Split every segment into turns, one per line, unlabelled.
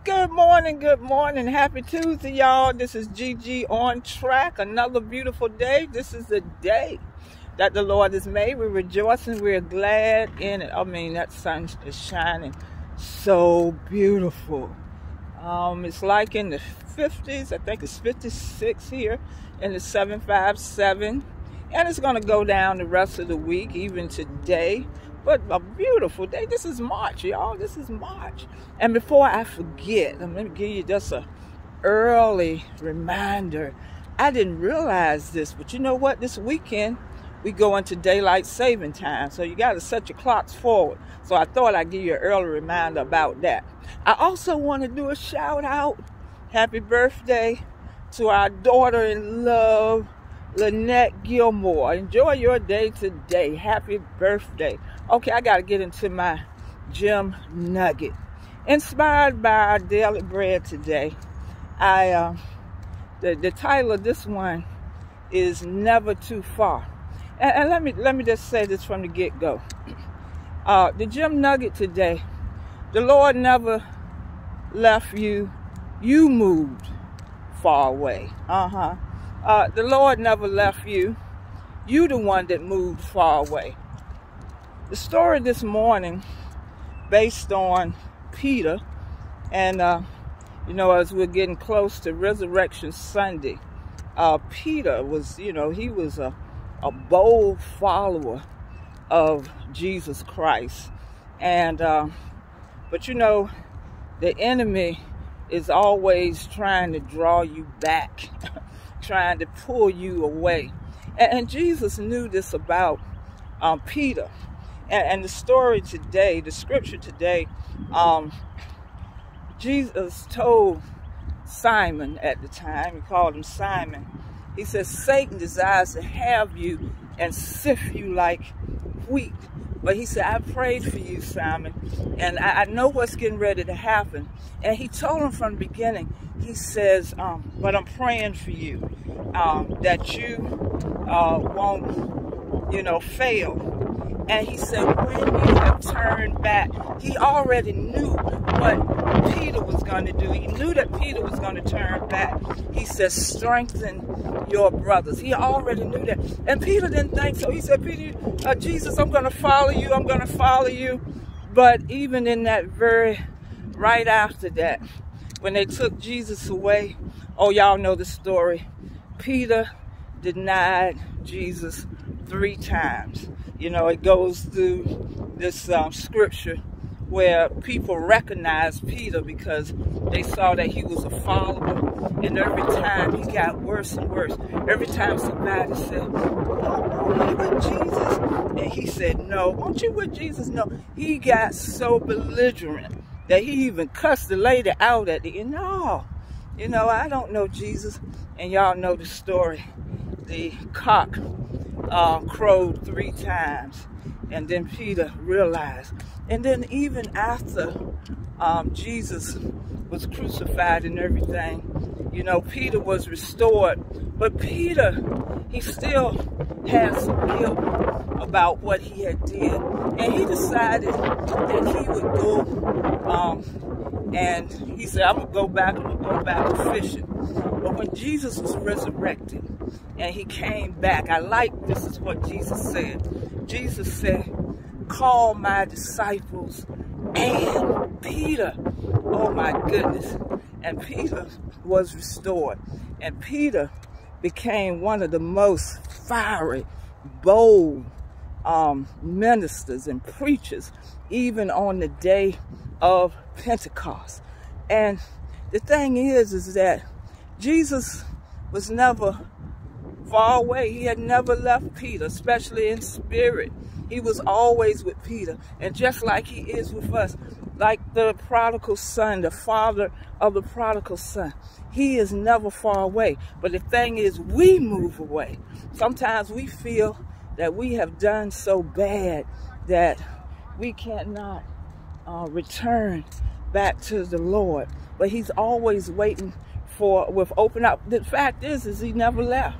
Good morning, good morning. Happy Tuesday, y'all. This is Gigi on track. Another beautiful day. This is the day that the Lord has made. We're rejoicing. We're glad in it. I mean, that sun is shining so beautiful. It's like in the 50s. I think it's 56 here in the 757. And it's going to go down the rest of the week, even today. But a beautiful day. This is March, y'all. This is March. And before I forget, let me give you just a early reminder. I didn't realize this, but you know what? This weekend, we go into daylight saving time. So you got to set your clocks forward. So I thought I'd give you an early reminder about that. I also want to do a shout out. Happy birthday to our daughter-in-law, Lynette Gilmore. Enjoy your day today. Happy birthday. Okay, I got to get into my gem nugget. Inspired by our daily bread today, the title of this one is Never Too Far. And let me just say this from the get-go. The gem nugget today, the Lord never left you. You moved far away. The Lord never left you. You the one that moved far away. The story this morning, based on Peter, and you know, as we're getting close to Resurrection Sunday, Peter was, he was a bold follower of Jesus Christ, and but you know, the enemy is always trying to draw you back, trying to pull you away, and Jesus knew this about Peter. And the story today, the scripture today, Jesus told Simon at the time, he called him Simon, he says, Satan desires to have you and sift you like wheat. But he said, I prayed for you, Simon, and I know what's getting ready to happen. And he told him from the beginning, he says, but I'm praying for you, that you won't, fail. And he said, when you have turned back, he already knew what Peter was going to do. He knew that Peter was going to turn back. He said, strengthen your brothers. He already knew that. And Peter didn't think so. He said, Peter, Jesus, I'm going to follow you. I'm going to follow you. But even in that right after that, when they took Jesus away, oh, y'all know the story. Peter denied Jesus 3 times. You know, it goes through this scripture where people recognized Peter because they saw that he was a follower. And every time he got worse and worse. Every time somebody said, oh, are you with Jesus? And he said, no. Won't you with Jesus? No. He got so belligerent that he even cussed the lady out at the end. No, I don't know Jesus. And y'all know the story. The cock crowed 3 times, and then Peter realized. And then even after Jesus was crucified and everything, Peter was restored, but Peter, he still had some guilt about what he had did, and he decided that he would go and he said, I'm gonna go back to fishing. But when Jesus was resurrected and he came back, this is what Jesus said. Jesus said, call my disciples and Peter. Oh my goodness. And Peter was restored. And Peter became one of the most fiery, bold ministers and preachers, even on the day of Pentecost. And the thing is that Jesus was never far away. He had never left Peter, especially in spirit. He was always with Peter. And just like he is with us, like the prodigal son, the father of the prodigal son, he is never far away. But the thing is, we move away. Sometimes we feel that we have done so bad that we cannot return back to the Lord. But he's always waiting with open up. The fact is he never left.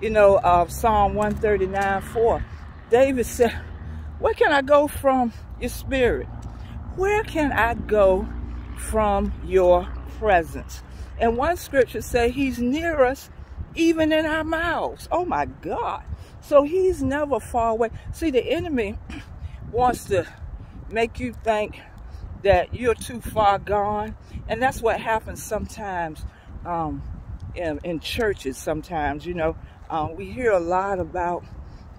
Psalm 139:4, David said, where can I go from your spirit? Where can I go from your presence. And one scripture says he's near us even in our mouths. Oh my God. So he's never far away. See, the enemy wants to make you think that you're too far gone. And that's what happens sometimes in churches sometimes. You know, we hear a lot about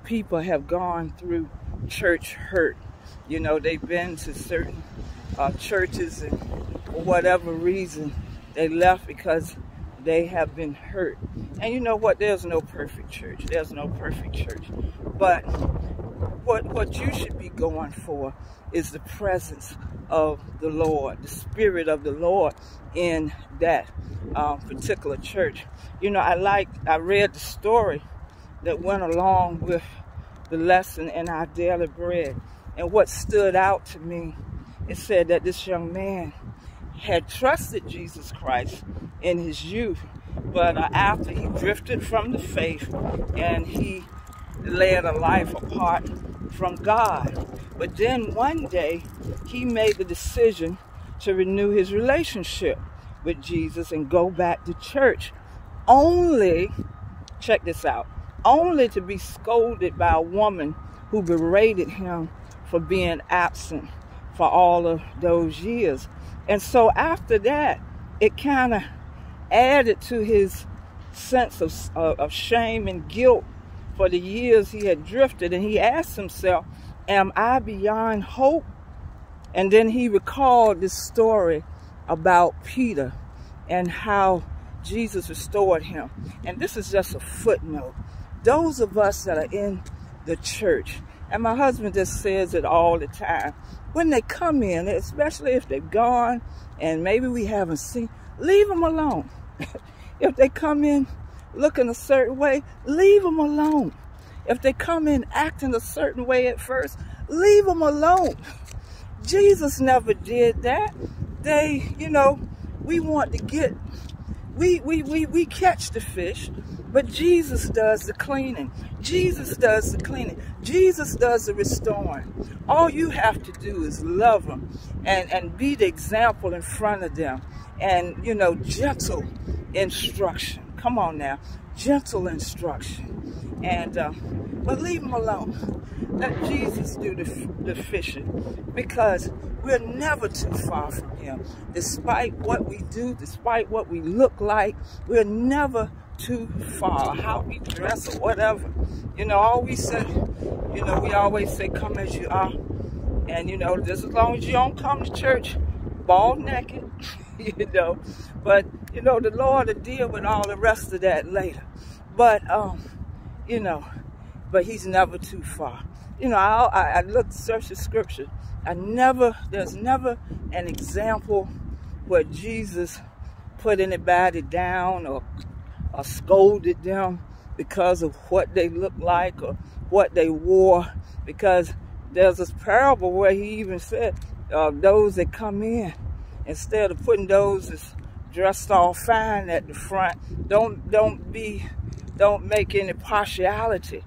people have gone through church hurt. You know, they've been to certain churches and for whatever reason they left because they have been hurt. And you know what? There's no perfect church. There's no perfect church. But what you should be going for is the presence of the Lord, the Spirit of the Lord in that particular church. You know, I read the story that went along with the lesson in our daily bread. And what stood out to me, it said that this young man had trusted Jesus Christ in his youth, but after he drifted from the faith and he led a life apart from God. But then one day he made the decision to renew his relationship with Jesus and go back to church, only, check this out, only to be scolded by a woman who berated him for being absent for all of those years. And so after that, it kind of added to his sense of shame and guilt for the years he had drifted. And he asked himself, am I beyond hope? And then he recalled this story about Peter and how Jesus restored him. And this is just a footnote. Those of us that are in the church, and my husband just says it all the time, when they come in, especially if they're gone and maybe we haven't seen, leave them alone. If they come in looking a certain way, leave them alone. If they come in acting a certain way at first, leave them alone. Jesus never did that. They, you know, we want to get, we catch the fish, but Jesus does the cleaning. Jesus does the cleaning. Jesus does the restoring. All you have to do is love them and be the example in front of them. And, you know, gentle instruction. Come on now. Gentle instruction. And, but leave them alone. Let Jesus do the fishing, because we're never too far from him. Despite what we do, despite what we look like, we're never too far, how we dress or whatever. You know, all we say, you know, we always say, come as you are. And, you know, just as long as you don't come to church bald naked, you know. But, you know, the Lord will deal with all the rest of that later. But, you know, but he's never too far. You know, I looked, searched the scripture. There's never an example where Jesus put anybody down or scolded them because of what they looked like or what they wore. Because there's this parable where he even said, those that come in, instead of putting those that's dressed all fine at the front, don't make any partiality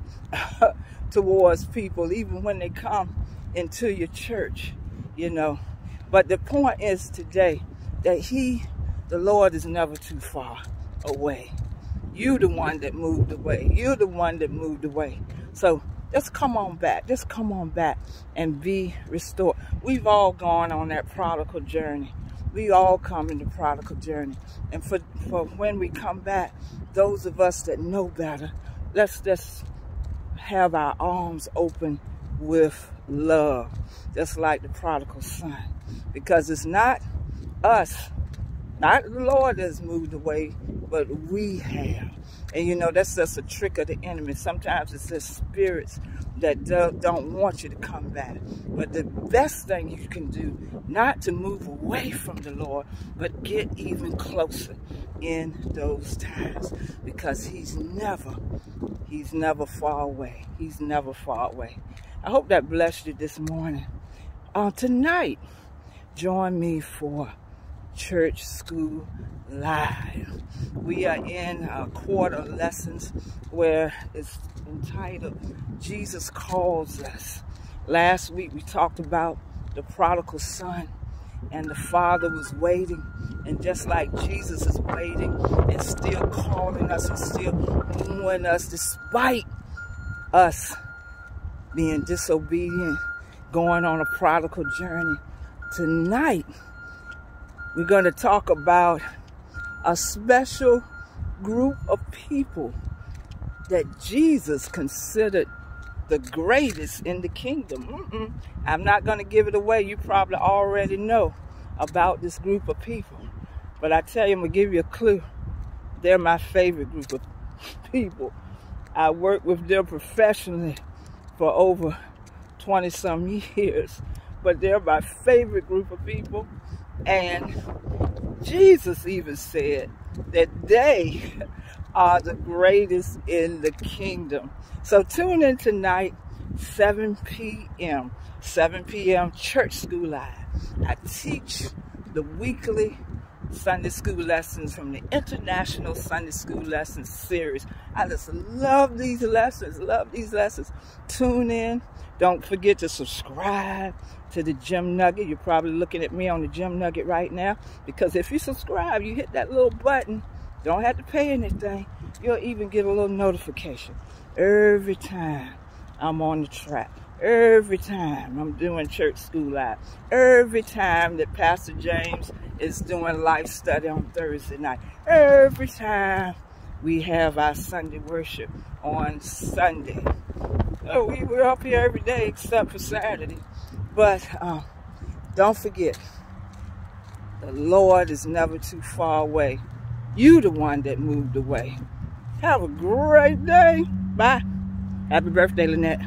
towards people, even when they come into your church, you know. But the point is today that the Lord is never too far away. You the one that moved away. You're the one that moved away. So just come on back. Just come on back and be restored. We've all gone on that prodigal journey. We all come in the prodigal journey. And for when we come back, those of us that know better, let's just have our arms open with love, just like the prodigal son. Because it's not us, not the Lord that's moved away, but we have. And you know, that's just a trick of the enemy. Sometimes it's just spirits that don't want you to come back. But the best thing you can do, not to move away from the Lord, but get even closer in those times, because he's never far away. He's never far away. I hope that blessed you this morning. Tonight, join me for Church School Live. We are in quarter lessons where it's entitled Jesus Calls Us. Last week we talked about the prodigal son and the Father was waiting. And just like Jesus is waiting and still calling us and still wooing us despite us being disobedient, going on a prodigal journey. Tonight, we're going to talk about a special group of people that Jesus considered the greatest in the kingdom. I'm not going to give it away. You probably already know about this group of people. But I tell you, I'm going to give you a clue. They're my favorite group of people. I worked with them professionally for over 20-some years. But they're my favorite group of people. And Jesus even said that they are the greatest in the kingdom. So tune in tonight, 7 p.m. 7 p.m. Church School Live. I teach the weekly Sunday school lessons from the International Sunday School Lessons series. I just love these lessons, Tune in. Don't forget to subscribe to the Gem Nugget. You're probably looking at me on the Gem Nugget right now, because if you subscribe, you hit that little button. Don't have to pay anything. You'll even get a little notification every time I'm on the track. Every time I'm doing Church School Live. Every time that Pastor James is doing life study on Thursday night. Every time we have our Sunday worship on Sunday. So we're up here every day except for Saturday. But don't forget, the Lord is never too far away. You the one that moved away. Have a great day. Bye. Happy birthday, Lynette.